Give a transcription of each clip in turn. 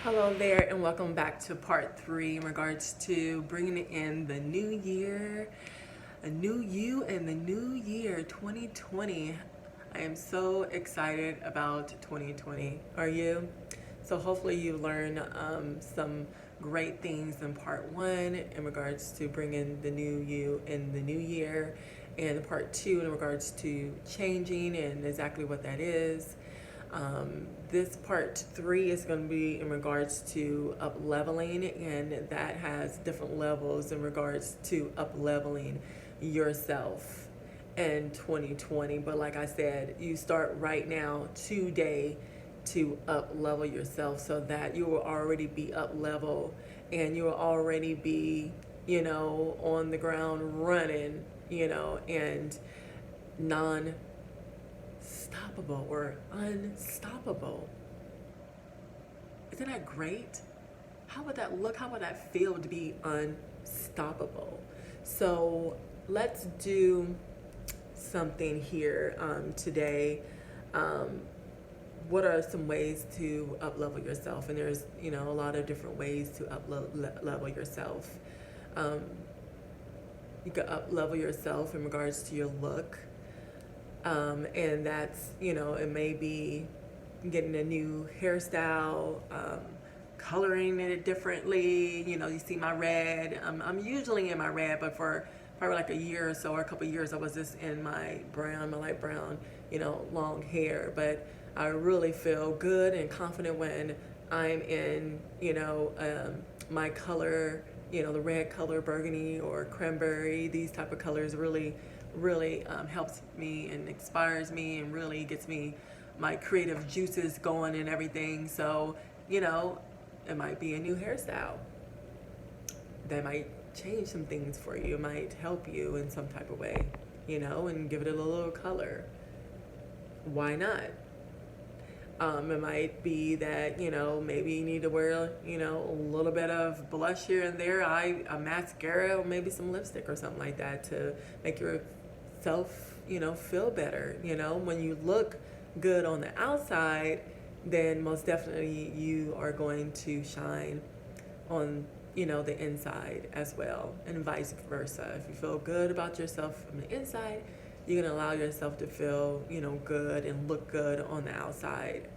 Hello there, and welcome back to part three in regards to bringing in the new year, a new you, and the new year 2020. I am so excited about 2020. Are you? So, hopefully, you learn some great things in part one in regards to bringing the new you in the new year, and part two in regards to changing and exactly what that is. This part three is going to be in regards to up leveling, and that has different levels in regards to up leveling yourself in 2020. But like I said, you start right now, today, to up level yourself so that you will already be up level and you will already be, on the ground running, and non stoppable or unstoppable. Isn't that great? How would that look? How would that feel to be unstoppable? So let's do something here today. What are some ways to up level yourself? And there's a lot of different ways to up level yourself. You can up level yourself in regards to your look. And that's, it may be getting a new hairstyle, coloring it differently. You see my red. I'm usually in my red, but for probably like a year or so, or a couple of years, I was just in my brown, my light brown, long hair. But I really feel good and confident when I'm in, my color, the red color, burgundy or cranberry. These type of colors really helps me and inspires me and really gets me my creative juices going and everything. So it might be a new hairstyle that might change some things for you. It might help you in some type of way, and give it a little color. Why not? It might be that maybe you need to wear a little bit of blush here and there, a mascara, or maybe some lipstick or something like that to make yourself feel better. When you look good on the outside, then most definitely you are going to shine on the inside as well, and vice versa. If you feel good about yourself from the inside, you're going to allow yourself to feel good and look good on the outside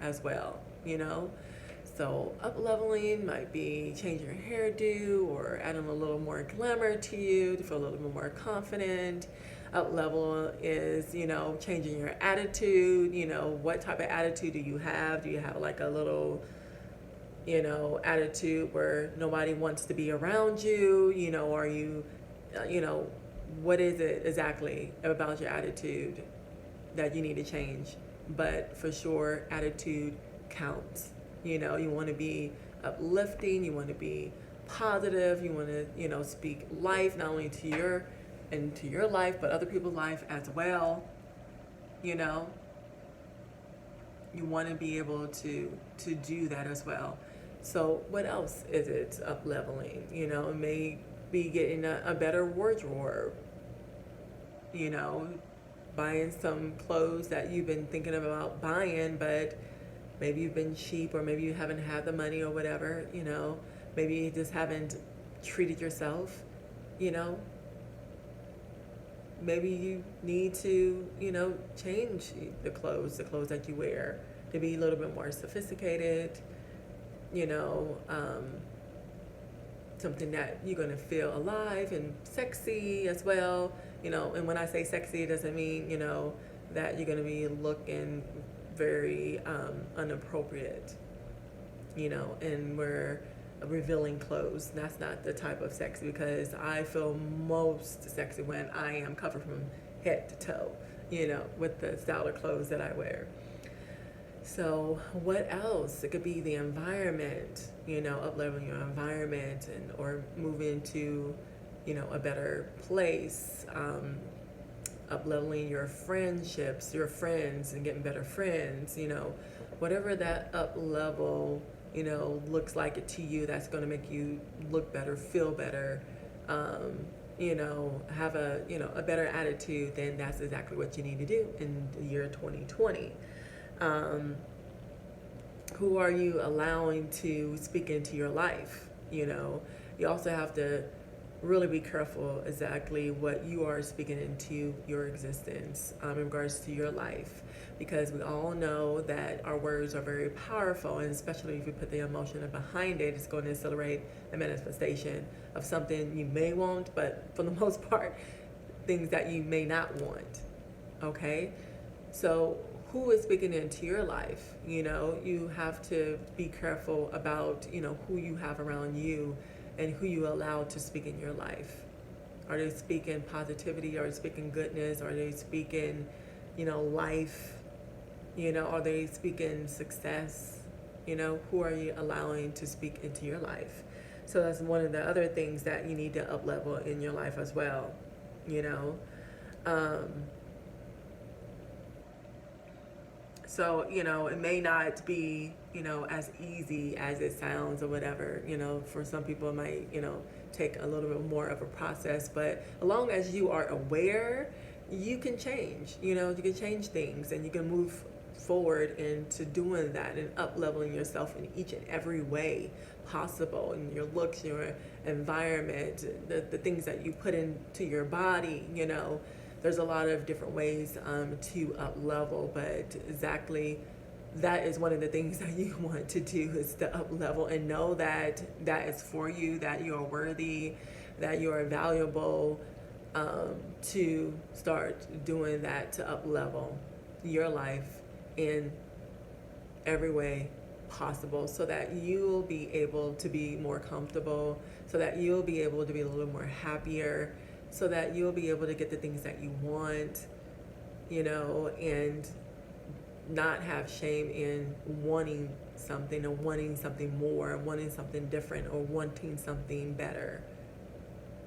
as well. So up leveling might be changing your hairdo or adding a little more glamour to you to feel a little bit more confident. Up level is changing your attitude. What type of attitude do you have? Do you have like a little attitude where nobody wants to be around you? Are you what is it exactly about your attitude that you need to change? But for sure, attitude counts. You want to be uplifting, you want to be positive, you want to speak life not only to your life but other people's life as well. You want to be able to do that as well. So what else is it up leveling? It may be getting a better wardrobe, buying some clothes that you've been thinking about buying, but maybe you've been cheap, or maybe you haven't had the money or whatever. Maybe you just haven't treated yourself. Maybe you need to change the clothes that you wear to be a little bit more sophisticated. Something that you're going to feel alive and sexy as well. And when I say sexy, it doesn't mean that you're going to be looking very inappropriate, and we're revealing clothes. That's not the type of sexy, because I feel most sexy when I am covered from head to toe, with the style of clothes that I wear. So what else? It could be the environment, up-leveling your environment, or moving to, a better place, up-leveling your friendships, your friends, and getting better friends, whatever that up-level, looks like it to you, that's going to make you look better, feel better, have a better attitude, then that's exactly what you need to do in the year 2020. Who are you allowing to speak into your life? You know, you also have to really be careful exactly what you are speaking into your existence in regards to your life, because we all know that our words are very powerful, and especially if you put the emotion behind it, it's going to accelerate the manifestation of something you may want, but for the most part, things that you may not want. Okay, so who is speaking into your life? You know, you have to be careful about, you know, who you have around you and who you allow to speak in your life. Are they speaking positivity? Are they speaking goodness? Are they speaking, you know, life? You know, are they speaking success? You know, who are you allowing to speak into your life? So that's one of the other things that you need to up level in your life as well. You know, so, you know, it may not be, you know, as easy as it sounds or whatever. You know, for some people it might, you know, take a little bit more of a process, but as long as you are aware, you can change. You know, you can change things and you can move forward into doing that and up leveling yourself in each and every way possible, in your looks, your environment, the things that you put into your body. You know, there's a lot of different ways to up level, but exactly that is one of the things that you want to do, is to up level and know that that is for you, that you are worthy, that you are valuable, to start doing that, to up level your life in every way possible, so that you'll be able to be more comfortable, so that you'll be able to be a little more happier, so that you'll be able to get the things that you want, you know, and not have shame in wanting something, or wanting something more, wanting something different, or wanting something better.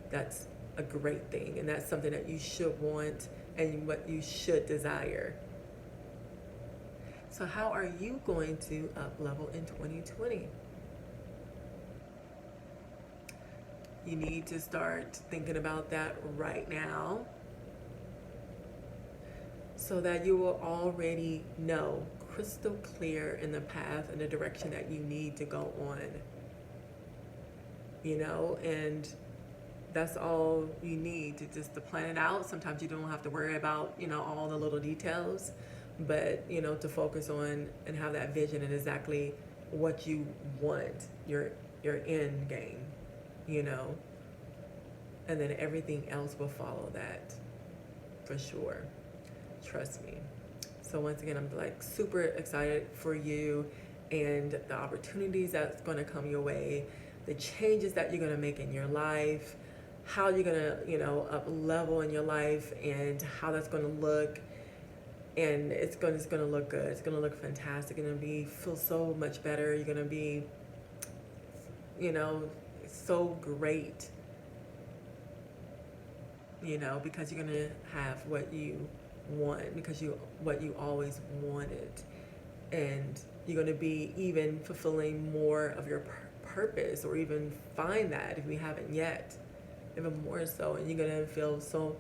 That's a great thing, and that's something that you should want and what you should desire. So how are you going to up level in 2020? You need to start thinking about that right now, so that you will already know crystal clear in the path and the direction that you need to go on. You know, and that's all you need to plan it out. Sometimes you don't have to worry about, you know, all the little details, but, you know, to focus on and have that vision and exactly what you want, your end game, you know, and then everything else will follow that for sure. Trust me. So once again, I'm like super excited for you and the opportunities that's going to come your way, the changes that you're going to make in your life, how you're going to, you know, up level in your life, and how that's going to look. And it's going to look good. It's going to look fantastic. You're going to feel so much better. You're going to be, you know, so great, you know, because you're going to have what you want, because what you always wanted, and you're going to be even fulfilling more of your purpose, or even find that if you haven't yet, even more so, and you're going to feel so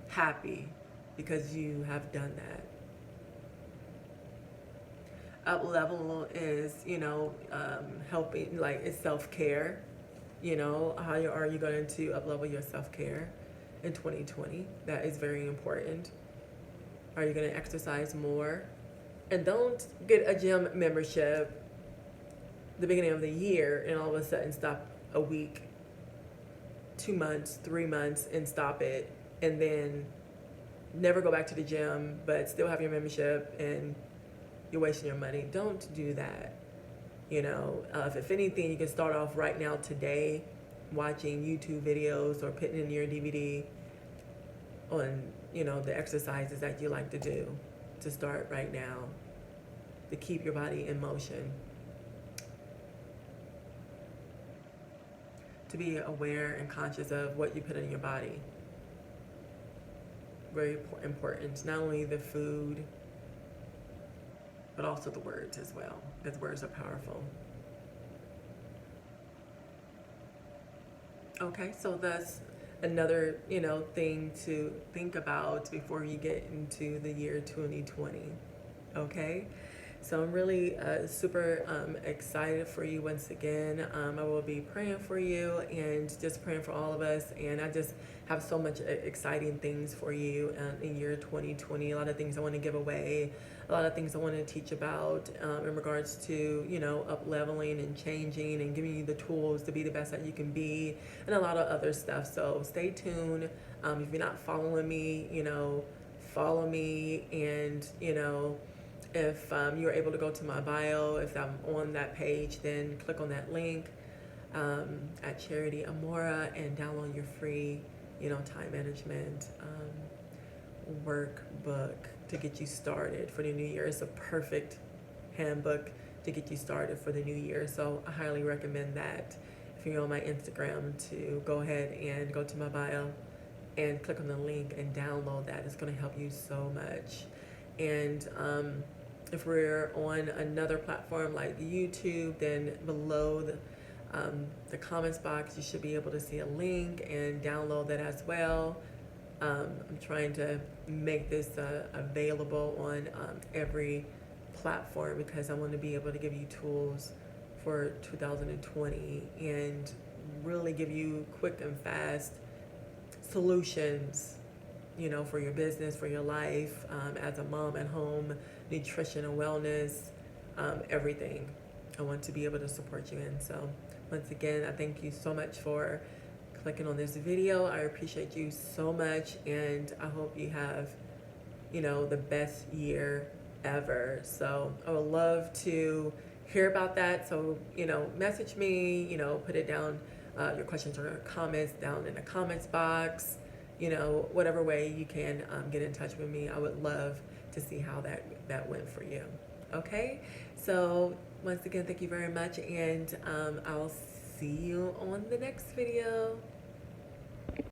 happy because you have done that. Up level is, you know, helping, like, it's self-care. You know, how are you going to up level your self-care in 2020? That is very important. Are you going to exercise more? And don't get a gym membership the beginning of the year and all of a sudden stop a week, 2 months, 3 months, and stop it, and then never go back to the gym, but still have your membership and you're wasting your money. Don't do that. You know, if anything, you can start off right now today, watching YouTube videos or putting in your DVD on, you know, the exercises that you like to do, to start right now, to keep your body in motion, to be aware and conscious of what you put in your body. Very important. Not only the food, but also the words as well, because words are powerful. Okay, so that's another, you know, thing to think about before you get into the year 2020. Okay, So I'm really super excited for you once again. I will be praying for you and just praying for all of us. And I just have so much exciting things for you in year 2020. A lot of things I want to give away, a lot of things I want to teach about in regards to, you know, up leveling and changing and giving you the tools to be the best that you can be, and a lot of other stuff. So stay tuned. If you're not following me, you know, follow me. And, you know, if you're able to go to my bio, if I'm on that page, then click on that link at Charity Aumora and download your free, you know, time management workbook to get you started for the new year. It's a perfect handbook to get you started for the new year. So I highly recommend that. If you're on my Instagram, to go ahead and go to my bio and click on the link and download that. It's going to help you so much. And if we're on another platform like YouTube, then below the comments box, you should be able to see a link and download that as well. I'm trying to make this available on every platform, because I want to be able to give you tools for 2020 and really give you quick and fast solutions, you know, for your business, for your life, as a mom at home, nutrition and wellness, everything. I want to be able to support you in. So once again, I thank you so much for clicking on this video. I appreciate you so much, and I hope you have, you know, the best year ever. So I would love to hear about that. So, you know, message me, you know, put it down, your questions or comments down in the comments box, you know, whatever way you can get in touch with me. I would love to see how that went for you. Okay, so once again, thank you very much, and I'll see you on the next video.